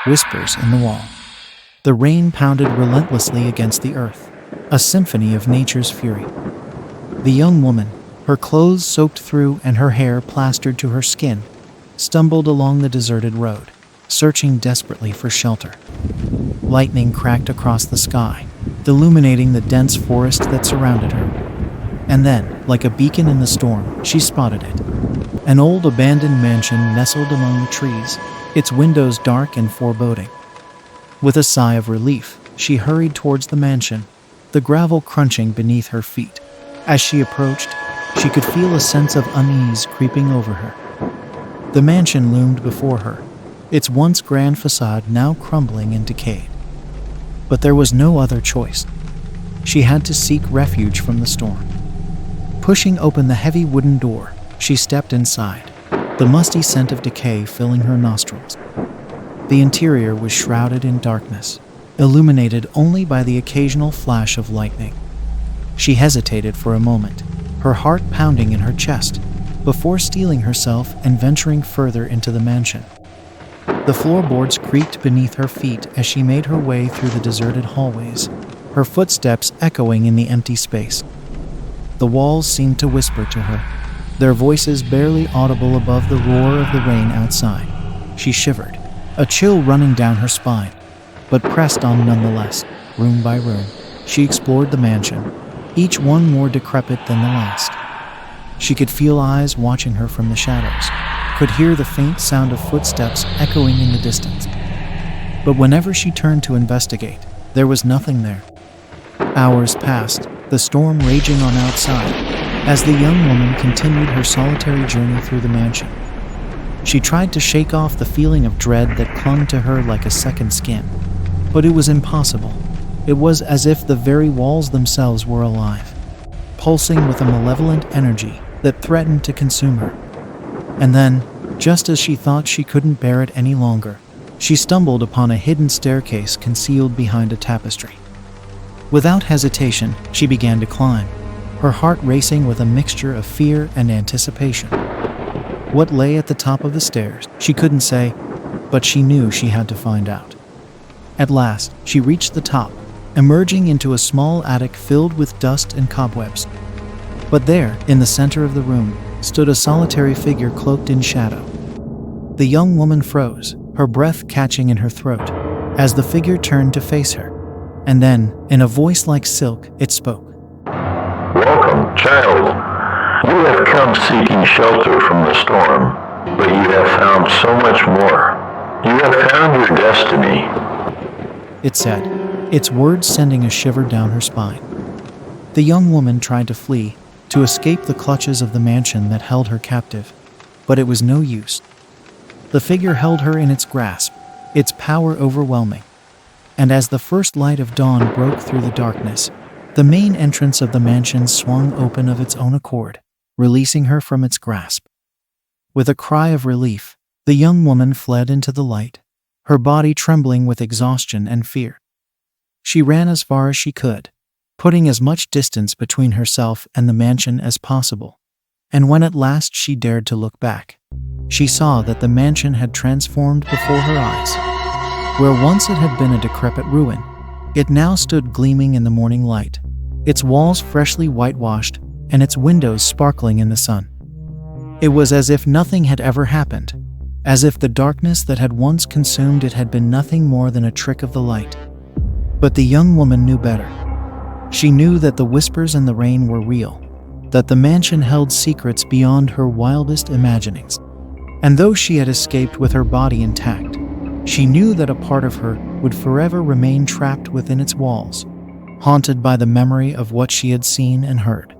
whispers in the wall. The rain pounded relentlessly against the earth, a symphony of nature's fury. The young woman, her clothes soaked through and her hair plastered to her skin, stumbled along the deserted road, searching desperately for shelter. Lightning cracked across the sky, illuminating the dense forest that surrounded her. And then, like a beacon in the storm, she spotted it. An old abandoned mansion nestled among the trees, its windows dark and foreboding. With a sigh of relief, she hurried towards the mansion, the gravel crunching beneath her feet. As she approached, she could feel a sense of unease creeping over her. The mansion loomed before her, its once grand facade now crumbling and decayed. But there was no other choice. She had to seek refuge from the storm. Pushing open the heavy wooden door, she stepped inside, the musty scent of decay filling her nostrils. The interior was shrouded in darkness, illuminated only by the occasional flash of lightning. She hesitated for a moment, her heart pounding in her chest, before steeling herself and venturing further into the mansion. The floorboards creaked beneath her feet as she made her way through the deserted hallways, her footsteps echoing in the empty space. The walls seemed to whisper to her, their voices barely audible above the roar of the rain outside. She shivered, a chill running down her spine, but pressed on nonetheless. Room by room, she explored the mansion, each one more decrepit than the last. She could feel eyes watching her from the shadows, could hear the faint sound of footsteps echoing in the distance. But whenever she turned to investigate, there was nothing there. Hours passed, the storm raging on outside, as the young woman continued her solitary journey through the mansion. She tried to shake off the feeling of dread that clung to her like a second skin, but it was impossible. It was as if the very walls themselves were alive, pulsing with a malevolent energy that threatened to consume her. And then, just as she thought she couldn't bear it any longer, she stumbled upon a hidden staircase concealed behind a tapestry. Without hesitation, she began to climb, her heart racing with a mixture of fear and anticipation. What lay at the top of the stairs, she couldn't say, but she knew she had to find out. At last, she reached the top, emerging into a small attic filled with dust and cobwebs. But there, in the center of the room, stood a solitary figure cloaked in shadow. The young woman froze, her breath catching in her throat, as the figure turned to face her. And then, in a voice like silk, it spoke. "Welcome, child. You have come seeking shelter from the storm, but you have found so much more. You have found your destiny," it said, its words sending a shiver down her spine. The young woman tried to flee, to escape the clutches of the mansion that held her captive, but it was no use. The figure held her in its grasp, its power overwhelming. And as the first light of dawn broke through the darkness, the main entrance of the mansion swung open of its own accord, releasing her from its grasp. With a cry of relief, the young woman fled into the light, her body trembling with exhaustion and fear. She ran as far as she could, putting as much distance between herself and the mansion as possible. And when at last she dared to look back, she saw that the mansion had transformed before her eyes. Where once it had been a decrepit ruin, it now stood gleaming in the morning light, its walls freshly whitewashed and its windows sparkling in the sun. It was as if nothing had ever happened, as if the darkness that had once consumed it had been nothing more than a trick of the light. But the young woman knew better. She knew that the whispers and the rain were real, that the mansion held secrets beyond her wildest imaginings. And though she had escaped with her body intact, she knew that a part of her would forever remain trapped within its walls, haunted by the memory of what she had seen and heard.